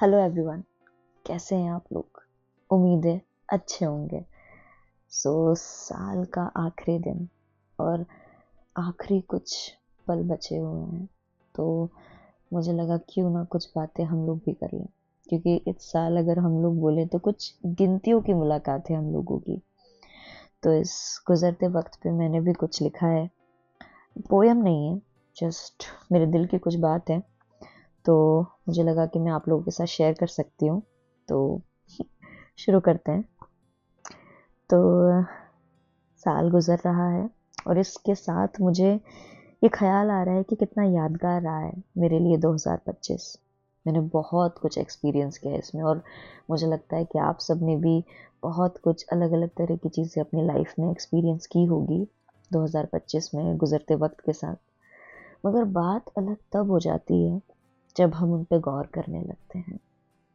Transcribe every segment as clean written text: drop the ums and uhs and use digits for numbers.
Hello everyone, कैसे हैं आप लोग। उम्मीद है अच्छे होंगे। साल का आखिरी दिन और आखिरी कुछ पल बचे हुए हैं, तो मुझे लगा क्यों ना कुछ बातें हम लोग भी कर लें, क्योंकि इस साल अगर हम लोग बोले तो कुछ गिनतियों की मुलाकात है हम लोगों की। तो इस गुजरते वक्त पे मैंने भी कुछ लिखा है। पोयम नहीं है, जस्ट मेरे दिल की कुछ बात है, तो मुझे लगा कि मैं आप लोगों के साथ शेयर कर सकती हूँ। तो शुरू करते हैं। तो साल गुजर रहा है और इसके साथ मुझे ये ख्याल आ रहा है कि कितना यादगार रहा है मेरे लिए 2025। मैंने बहुत कुछ एक्सपीरियंस किया है इसमें, और मुझे लगता है कि आप सब ने भी बहुत कुछ अलग अलग तरह की चीज़ें अपनी लाइफ में एक्सपीरियंस की होगी 2025 में गुजरते वक्त के साथ। मगर बात अलग तब हो जाती है जब हम उन पे गौर करने लगते हैं,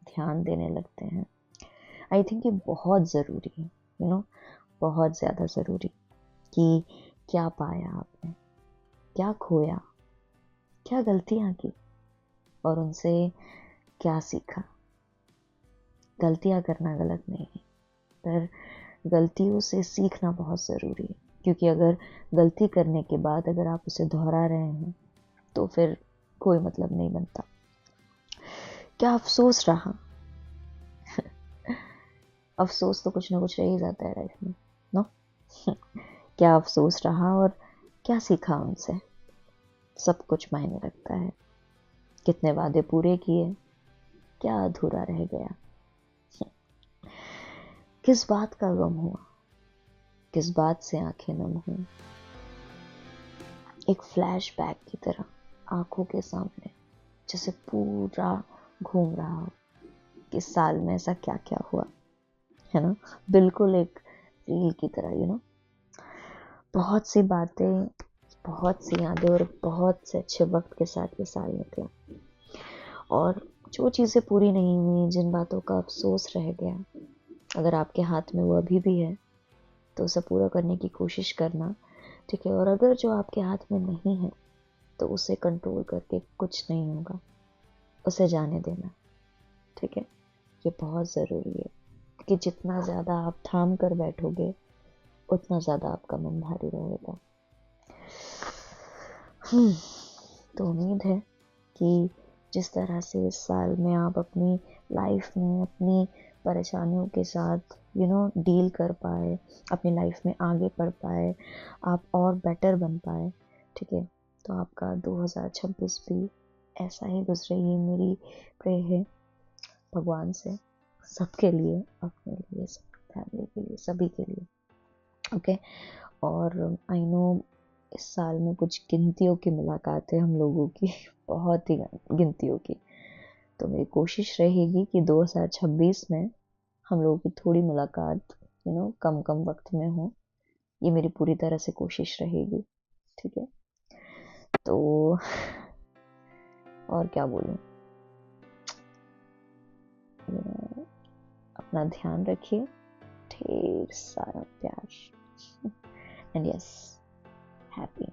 ध्यान देने लगते हैं। आई थिंक ये बहुत ज़रूरी है, बहुत ज़्यादा ज़रूरी, कि क्या पाया आपने, क्या खोया, क्या गलतियाँ की और उनसे क्या सीखा। गलतियाँ करना गलत नहीं है, पर गलतियों से सीखना बहुत ज़रूरी है, क्योंकि अगर गलती करने के बाद अगर आप उसे दोहरा रहे हैं तो फिर कोई मतलब नहीं बनता। क्या अफसोस रहा। अफसोस तो कुछ ना कुछ रह ही जाता है लाइफ में, नो। क्या अफसोस रहा और क्या सीखा उनसे, सब कुछ मायने रखता है। कितने वादे पूरे किए, क्या अधूरा रह गया। किस बात का गम हुआ, किस बात से आंखें नम हुई। एक फ्लैशबैक की तरह आंखों के सामने जैसे पूरा घूम रहा हो कि साल में ऐसा क्या क्या हुआ, है ना। बिल्कुल एक रील की तरह, बहुत सी बातें, बहुत सी यादें और बहुत से अच्छे वक्त के साथ ये साल निकला। और जो चीज़ें पूरी नहीं हुई, जिन बातों का अफसोस रह गया, अगर आपके हाथ में वो अभी भी है तो उसे पूरा करने की कोशिश करना, ठीक है। और अगर जो आपके हाथ में नहीं है तो उसे कंट्रोल करके कुछ नहीं होगा, उसे जाने देना, ठीक है। ये बहुत ज़रूरी है कि जितना ज़्यादा आप थाम कर बैठोगे उतना ज़्यादा आपका मन भारी रहेगा। तो उम्मीद है कि जिस तरह से इस साल में आप अपनी लाइफ में अपनी परेशानियों के साथ डील कर पाए, अपनी लाइफ में आगे बढ़ पाए, आप और बेटर बन पाए, ठीक है। तो आपका 2026 भी ऐसा ही गुजरे, ये मेरी प्रे है भगवान से, सबके लिए, अपने लिए, सब फैमिली के लिए, सभी के लिए, ओके। और आई नो इस साल में कुछ गिनतियों की मुलाकात है हम लोगों की, बहुत ही गिनतियों की। तो मेरी कोशिश रहेगी कि 2026 में हम लोगों की थोड़ी मुलाकात कम कम वक्त में हो। ये मेरी पूरी तरह से कोशिश रहेगी, ठीक है। तो और क्या बोलूँ, अपना ध्यान रखिए, ढेर सारा प्यार, एंड यस, हैप्पी